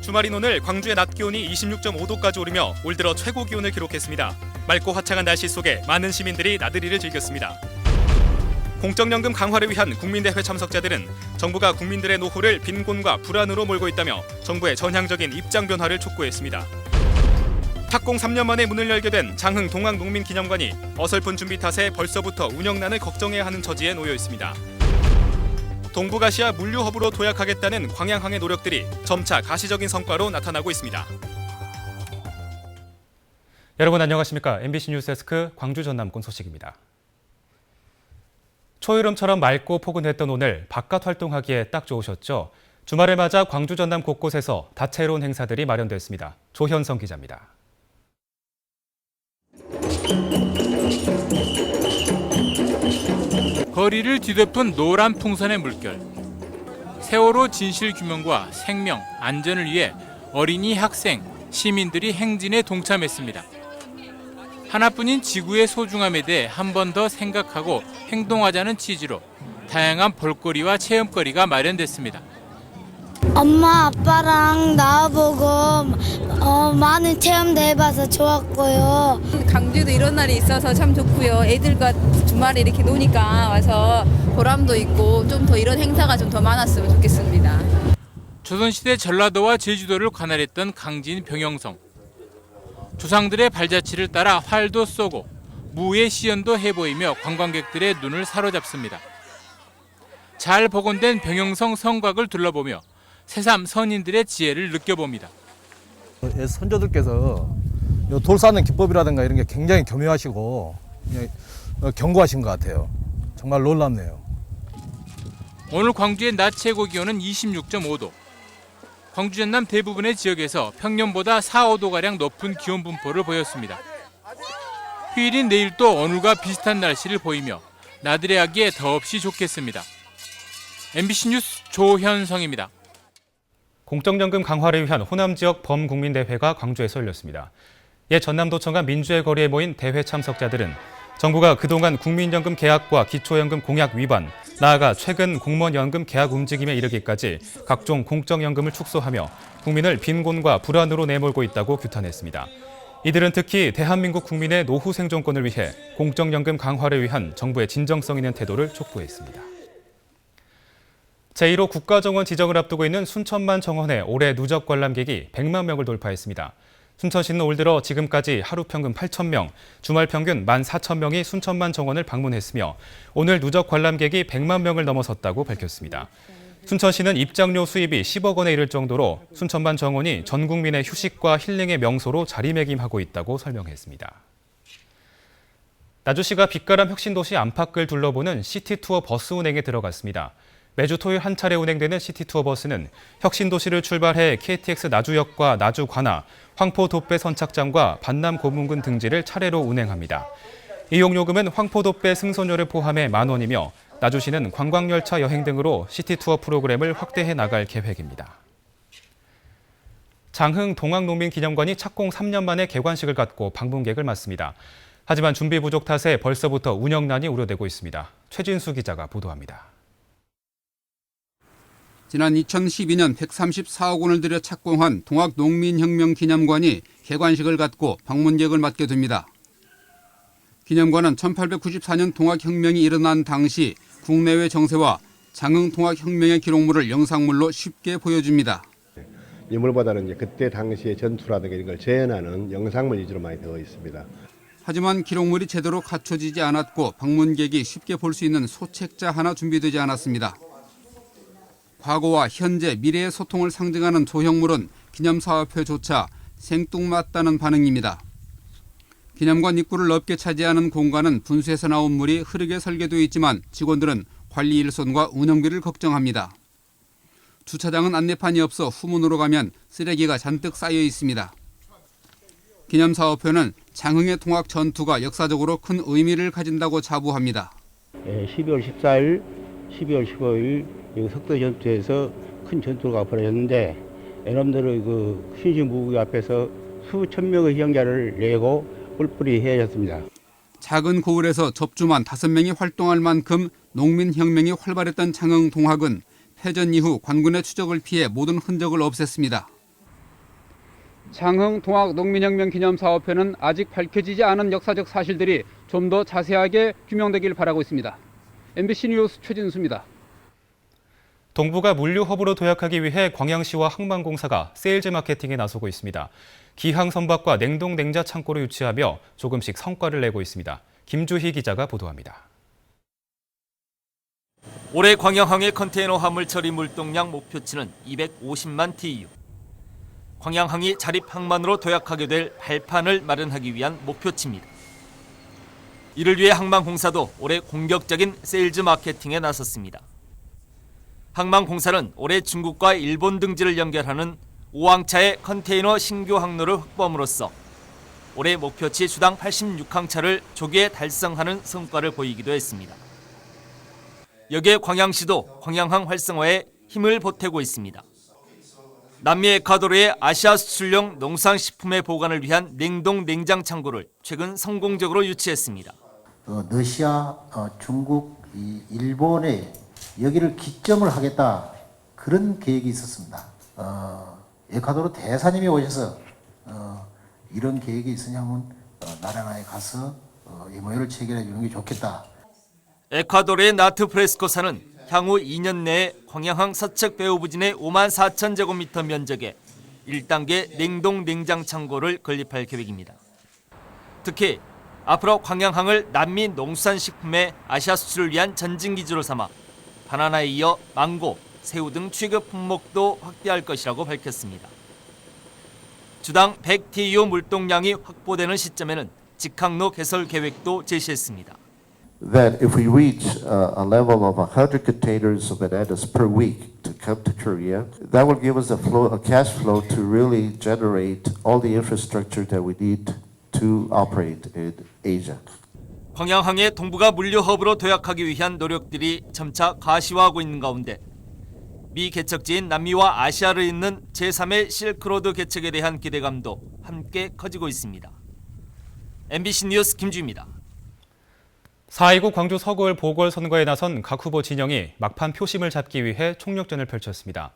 주말인 오늘 광주의 낮 기온이 26.5도까지 오르며 올 들어 최고 기온을 기록했습니다. 맑고 화창한 날씨 속에 많은 시민들이 나들이를 즐겼습니다. 공적연금 강화를 위한 국민대회 참석자들은 정부가 국민들의 노후를 빈곤과 불안으로 몰고 있다며 정부의 전향적인 입장 변화를 촉구했습니다. 착공 3년 만에 문을 열게 된 장흥 동학농민기념관이 어설픈 준비 탓에 벌써부터 운영난을 걱정해야 하는 처지에 놓여 있습니다. 동북아시아 물류허브로 도약하겠다는 광양항의 노력들이 점차 가시적인 성과로 나타나고 있습니다. 여러분 안녕하십니까? MBC 뉴스데스크 광주 전남권 소식입니다. 초여름처럼 맑고 포근했던 오늘 바깥 활동하기에 딱 좋으셨죠? 주말을 맞아 광주 전남 곳곳에서 다채로운 행사들이 마련됐습니다. 조현성 기자입니다. 거리를 뒤덮은 노란 풍선의 물결. 세월호 진실 규명과 생명, 안전을 위해 어린이, 학생, 시민들이 행진에 동참했습니다. 하나뿐인 지구의 소중함에 대해 한 번 더 생각하고 행동하자는 취지로 다양한 볼거리와 체험거리가 마련됐습니다. 엄마, 아빠랑 나와보고 많은 체험도 해봐서 좋았고요. 광주도 이런 날이 있어서 참 좋고요. 애들과 주말에 이렇게 노니까 와서 보람도 있고 좀 더 이런 행사가 좀 더 많았으면 좋겠습니다. 조선시대 전라도와 제주도를 관할했던 강진 병영성. 조상들의 발자취를 따라 활도 쏘고 무의 시연도 해보이며 관광객들의 눈을 사로잡습니다. 잘 복원된 병영성 성곽을 둘러보며 새삼 선인들의 지혜를 느껴봅니다. 선조들께서 돌 쌓는 기법이라든가 이런 게 굉장히 교묘하시고 견고하신 것 같아요. 정말 놀랍네요. 오늘 광주의 낮 최고 기온은 26.5도. 광주 전남 대부분의 지역에서 평년보다 4, 5도가량 높은 기온 분포를 보였습니다. 휴일인 내일도 오늘과 비슷한 날씨를 보이며 나들이하기에 더없이 좋겠습니다. MBC 뉴스 조현성입니다. 공적연금 강화를 위한 호남 지역 범국민대회가 광주에서 열렸습니다. 옛 전남도청과 민주의 거리에 모인 대회 참석자들은 정부가 그동안 국민연금 계약과 기초연금 공약 위반, 나아가 최근 공무원연금 계약 움직임에 이르기까지 각종 공적연금을 축소하며 국민을 빈곤과 불안으로 내몰고 있다고 규탄했습니다. 이들은 특히 대한민국 국민의 노후 생존권을 위해 공적연금 강화를 위한 정부의 진정성 있는 태도를 촉구했습니다. 제1호 국가정원 지정을 앞두고 있는 순천만 정원의 올해 누적 관람객이 100만 명을 돌파했습니다. 순천시는 올 들어 지금까지 하루 평균 8,000명, 주말 평균 14,000명이 순천만 정원을 방문했으며 오늘 누적 관람객이 100만 명을 넘어섰다고 밝혔습니다. 순천시는 입장료 수입이 10억 원에 이를 정도로 순천만 정원이 전 국민의 휴식과 힐링의 명소로 자리매김하고 있다고 설명했습니다. 나주시가 빛가람 혁신도시 안팎을 둘러보는 시티투어 버스 운행에 들어갔습니다. 매주 토요일 한 차례 운행되는 시티투어 버스는 혁신도시를 출발해 KTX 나주역과 나주 관하, 황포 돛배 선착장과 반남 고문군 등지를 차례로 운행합니다. 이용요금은 황포 돛배 승선료를 포함해 만원이며 나주시는 관광열차 여행 등으로 시티투어 프로그램을 확대해 나갈 계획입니다. 장흥 동학농민기념관이 착공 3년 만에 개관식을 갖고 방문객을 맞습니다. 하지만 준비 부족 탓에 벌써부터 운영난이 우려되고 있습니다. 최진수 기자가 보도합니다. 지난 2012년 134억 원을 들여 착공한 동학농민혁명기념관이 개관식을 갖고 방문객을 맞게 됩니다. 기념관은 1894년 동학혁명이 일어난 당시 국내외 정세와 장흥 동학혁명의 기록물을 영상물로 쉽게 보여줍니다. 유물보다는 이제 그때 당시의 전투라든가 이런 걸 재현하는 영상물 위주로 많이 되어 있습니다. 하지만 기록물이 제대로 갖춰지지 않았고 방문객이 쉽게 볼 수 있는 소책자 하나 준비되지 않았습니다. 과거와 현재, 미래의 소통을 상징하는 조형물은 기념사업회조차 생뚱맞다는 반응입니다. 기념관 입구를 넓게 차지하는 공간은 분수에서 나온 물이 흐르게 설계되어 있지만 직원들은 관리 일손과 운영비를 걱정합니다. 주차장은 안내판이 없어 후문으로 가면 쓰레기가 잔뜩 쌓여 있습니다. 기념사업회는 장흥의 통학 전투가 역사적으로 큰 의미를 가진다고 자부합니다. 12월 14일, 12월 15일 석도 전투에서 큰 전투가 벌어졌는데 여러분들의 그 신신무기 앞에서 수천 명의 희생자를 내고 뿔뿔이 헤어졌습니다. 작은 고을에서 접주만 5명이 활동할 만큼 농민혁명이 활발했던 장흥 동학은 패전 이후 관군의 추적을 피해 모든 흔적을 없앴습니다. 장흥통학농민혁명기념사업회는 아직 밝혀지지 않은 역사적 사실들이 좀 더 자세하게 규명되길 바라고 있습니다. MBC 뉴스 최진수입니다. 동부가 물류 허브로 도약하기 위해 광양시와 항만공사가 세일즈 마케팅에 나서고 있습니다. 기항 선박과 냉동 냉자 창고를 유치하며 조금씩 성과를 내고 있습니다. 김주희 기자가 보도합니다. 올해 광양항의 컨테이너 화물 처리 물동량 목표치는 250만 TEU. 광양항이 자립 항만으로 도약하게 될 발판을 마련하기 위한 목표치입니다. 이를 위해 항만공사도 올해 공격적인 세일즈 마케팅에 나섰습니다. 항만공사는 올해 중국과 일본 등지를 연결하는 5항차의 컨테이너 신규 항로를 확보함으로써 올해 목표치 주당 86항차를 조기에 달성하는 성과를 보이기도 했습니다. 여기에 광양시도 광양항 활성화에 힘을 보태고 있습니다. 남미 에콰도르의 아시아 수출용 농산식품의 보관을 위한 냉동 냉장 창고를 최근 성공적으로 유치했습니다. 러시아, 중국, 일본에 여기를 기점을 하겠다 그런 계획이 있었습니다. 에콰도르 대사님이 오셔서 이런 계획이 있으냐면 나라나에 가서 MOU를 체결해 주는 게 좋겠다. 에콰도르의 나트 프레스코사는 향후 2년 내에 광양항 서측 배후부진의 5만 4천 제곱미터 면적에 1단계 냉동 냉장 창고를 건립할 계획입니다. 특히 앞으로 광양항을 남미 농수산식품의 아시아 수출을 위한 전진기지로 삼아 바나나에 이어 망고, 새우 등 취급 품목도 확대할 것이라고 밝혔습니다. 주당 100TU 물동량이 확보되는 시점에는 직항로 개설 계획도 제시했습니다. That if we reach a level of 100 containers of bananas per week to come to Korea, that will give us a cash flow to really generate all the infrastructure that we need to operate in Asia. 광양항의 동부가 물류 허브로 도약하기 위한 노력들이 점차 가시화하고 있는 가운데 미 개척지인 남미와 아시아를 잇는 제3의 실크로드 개척에 대한 기대감도 함께 커지고 있습니다. MBC 뉴스 김주입니다. 4.29 광주 서구을 보궐선거에 나선 각 후보 진영이 막판 표심을 잡기 위해 총력전을 펼쳤습니다.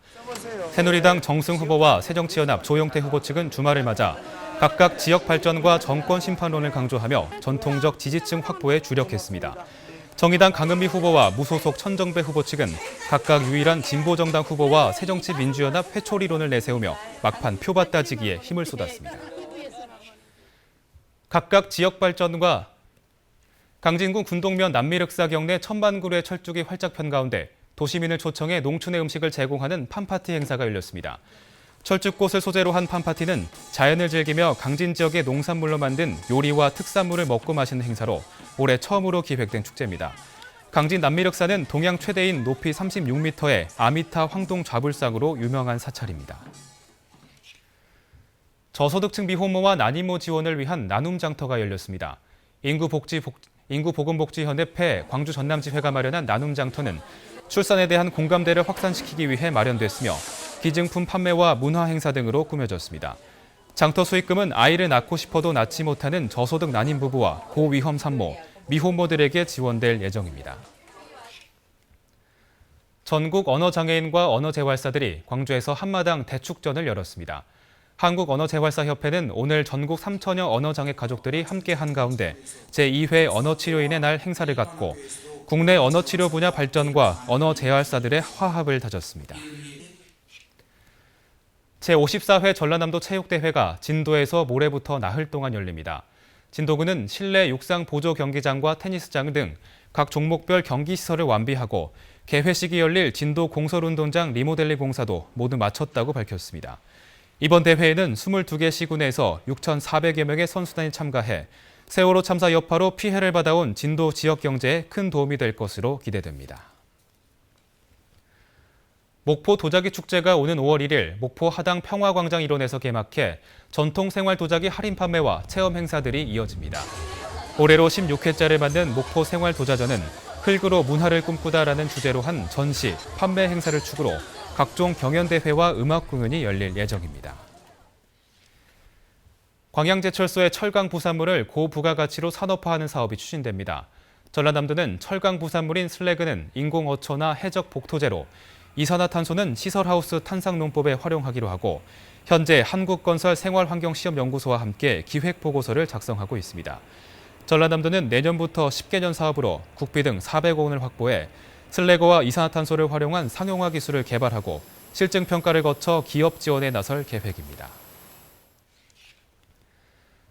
새누리당 정승 후보와 새정치연합 조용태 후보 측은 주말을 맞아 각각 지역 발전과 정권 심판론을 강조하며 전통적 지지층 확보에 주력했습니다. 정의당 강은미 후보와 무소속 천정배 후보 측은 각각 유일한 진보정당 후보와 새정치민주연합 회초리론을 내세우며 막판 표밭 따지기에 힘을 쏟았습니다. 각각 지역 발전과 강진구 군동면 남미륵사 경내 천만그루의 철쭉이 활짝 편 가운데 도시민을 초청해 농촌의 음식을 제공하는 팜파티 행사가 열렸습니다. 철쭉꽃을 소재로 한 팜파티는 자연을 즐기며 강진 지역의 농산물로 만든 요리와 특산물을 먹고 마시는 행사로 올해 처음으로 기획된 축제입니다. 강진 남미륵사는 동양 최대인 높이 36m의 아미타 황동 좌불상으로 유명한 사찰입니다. 저소득층 미혼모와 난임모 지원을 위한 나눔 장터가 열렸습니다. 인구보건복지협회 광주 전남지회가 마련한 나눔 장터는 출산에 대한 공감대를 확산시키기 위해 마련됐으며 기증품 판매와 문화 행사 등으로 꾸며졌습니다. 장터 수익금은 아이를 낳고 싶어도 낳지 못하는 저소득 난임 부부와 고위험 산모, 미혼모들에게 지원될 예정입니다. 전국 언어장애인과 언어재활사들이 광주에서 한마당 대축전을 열었습니다. 한국언어재활사협회는 오늘 전국 3천여 언어장애 가족들이 함께한 가운데 제2회 언어치료인의 날 행사를 갖고 국내 언어치료 분야 발전과 언어재활사들의 화합을 다졌습니다. 제54회 전라남도 체육대회가 진도에서 모레부터 나흘 동안 열립니다. 진도구는 실내 육상 보조 경기장과 테니스장 등 각 종목별 경기시설을 완비하고 개회 시기 열릴 진도 공설운동장 리모델링 공사도 모두 마쳤다고 밝혔습니다. 이번 대회에는 22개 시군에서 6,400여 명의 선수단이 참가해 세월호 참사 여파로 피해를 받아온 진도 지역 경제에 큰 도움이 될 것으로 기대됩니다. 목포 도자기 축제가 오는 5월 1일 목포 하당 평화광장 일원에서 개막해 전통 생활 도자기 할인 판매와 체험 행사들이 이어집니다. 올해로 16회째를 맞는 목포 생활 도자전은 흙으로 문화를 꿈꾸다라는 주제로 한 전시, 판매 행사를 축으로 각종 경연대회와 음악 공연이 열릴 예정입니다. 광양제철소의 철강 부산물을 고부가가치로 산업화하는 사업이 추진됩니다. 전라남도는 철강 부산물인 슬래그는 인공어초나 해적 복토제로, 이산화탄소는 시설하우스 탄상농법에 활용하기로 하고 현재 한국건설 생활환경시험연구소와 함께 기획보고서를 작성하고 있습니다. 전라남도는 내년부터 10개년 사업으로 국비 등 400억 원을 확보해 슬래거와 이산화탄소를 활용한 상용화 기술을 개발하고 실증 평가를 거쳐 기업 지원에 나설 계획입니다.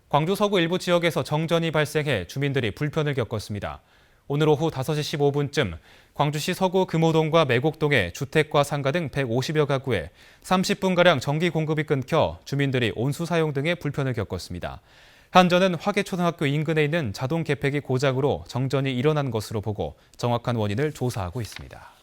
광주 서구 일부 지역에서 정전이 발생해 주민들이 불편을 겪었습니다. 오늘 오후 5시 15분쯤 광주시 서구 금호동과 매곡동의 주택과 상가 등 150여 가구에 30분가량 전기 공급이 끊겨 주민들이 온수 사용 등의 불편을 겪었습니다. 한전은 화계초등학교 인근에 있는 자동 계팩이 고장으로 정전이 일어난 것으로 보고 정확한 원인을 조사하고 있습니다.